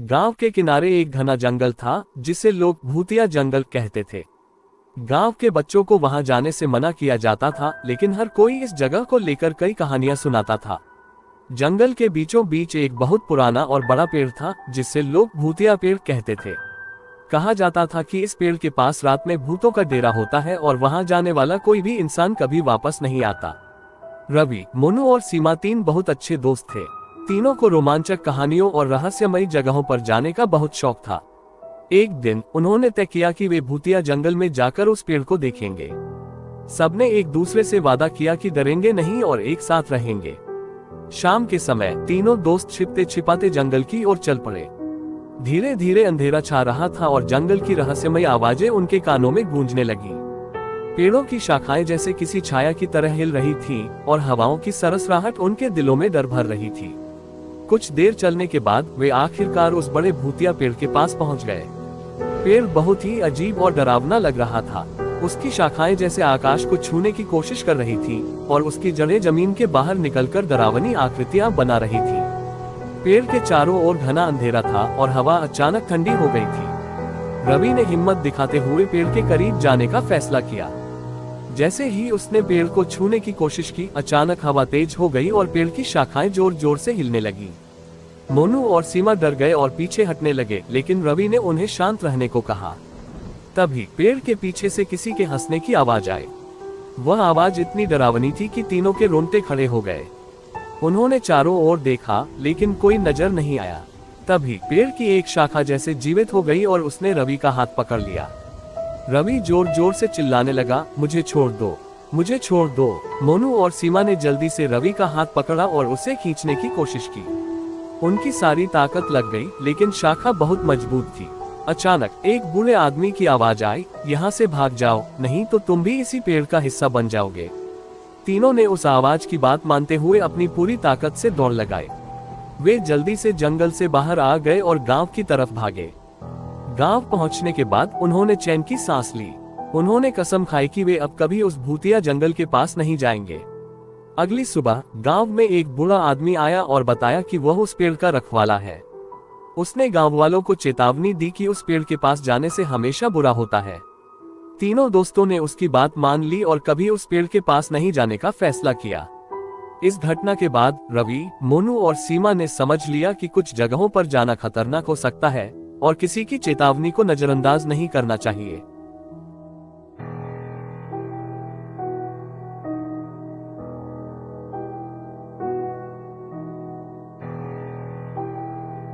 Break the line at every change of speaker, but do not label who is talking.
गांव के किनारे एक घना जंगल था जिसे लोग भूतिया जंगल कहते थे। गांव के बच्चों को वहां जाने से मना किया जाता था, लेकिन हर कोई इस जगह को लेकर कई कहानियां सुनाता था। जंगल के बीचों बीच एक बहुत पुराना और बड़ा पेड़ था जिसे लोग भूतिया पेड़ कहते थे। कहा जाता था कि इस पेड़ के पास रात में भूतों का डेरा होता है और वहां जाने वाला कोई भी इंसान कभी वापस नहीं आता। रवि, मोनू और सीमा तीन बहुत अच्छे दोस्त थे। तीनों को रोमांचक कहानियों और रहस्यमयी जगहों पर जाने का बहुत शौक था। एक दिन उन्होंने तय किया कि वे भूतिया जंगल में जाकर उस पेड़ को देखेंगे। सबने एक दूसरे से वादा किया कि डरेंगे नहीं और एक साथ रहेंगे। शाम के समय तीनों दोस्त छिपते छिपाते जंगल की ओर चल पड़े। धीरे धीरे अंधेरा छा रहा था और जंगल की रहस्यमयी आवाजें उनके कानों में गूंजने लगी। पेड़ों की शाखाएं जैसे किसी छाया की तरह हिल रही थीं और हवाओं की सरसराहट उनके दिलों में डर भर रही थी। कुछ देर चलने के बाद वे आखिरकार उस बड़े भूतिया पेड़ के पास पहुंच गए। पेड़ बहुत ही अजीब और डरावना लग रहा था। उसकी शाखाएं जैसे आकाश को छूने की कोशिश कर रही थीं और उसकी जड़ें जमीन के बाहर निकलकर डरावनी आकृतियां बना रही थीं। पेड़ के चारों ओर घना अंधेरा था और हवा अचानक ठंडी हो गई थी। रवि ने हिम्मत दिखाते हुए पेड़ के करीब जाने का फैसला किया। जैसे ही उसने पेड़ को छूने की कोशिश की, अचानक हवा तेज हो गई और पेड़ की शाखाएं जोर जोर से हिलने लगी। मोनू और सीमा डर गए और पीछे हटने लगे, लेकिन रवि ने उन्हें शांत रहने को कहा। तभी पेड़ के पीछे से किसी के हंसने की आवाज आई। वह आवाज इतनी डरावनी थी कि तीनों के रोंगटे खड़े हो गए। उन्होंने चारों ओर देखा, लेकिन कोई नजर नहीं आया। तभी पेड़ की एक शाखा जैसे जीवित हो गई और उसने रवि का हाथ पकड़ लिया। रवि जोर जोर से चिल्लाने लगा, मुझे छोड़ दो, मुझे छोड़ दो। मोनू और सीमा ने जल्दी से रवि का हाथ पकड़ा और उसे खींचने की कोशिश की। उनकी सारी ताकत लग गई, लेकिन शाखा बहुत मजबूत थी। अचानक एक बूढ़े आदमी की आवाज आई, यहाँ से भाग जाओ, नहीं तो तुम भी इसी पेड़ का हिस्सा बन जाओगे। तीनों ने उस आवाज की बात मानते हुए अपनी पूरी ताकत से दौड़ लगाई। वे जल्दी से जंगल से बाहर आ गए और गांव की तरफ भागे। गांव पहुंचने के बाद उन्होंने चैन की सांस ली। उन्होंने कसम खाई कि वे अब कभी उस भूतिया जंगल के पास नहीं जाएंगे। अगली सुबह गांव में एक बूढ़ा आदमी आया और बताया कि वह उस पेड़ का रखवाला है। उसने गांव वालों को चेतावनी दी कि उस पेड़ के पास जाने से हमेशा बुरा होता है। तीनों दोस्तों ने उसकी बात मान ली और कभी उस पेड़ के पास नहीं जाने का फैसला किया। इस घटना के बाद रवि, मोनू और सीमा ने समझ लिया कि कुछ जगहों पर जाना खतरनाक हो सकता है और किसी की चेतावनी को नजरअंदाज नहीं करना चाहिए।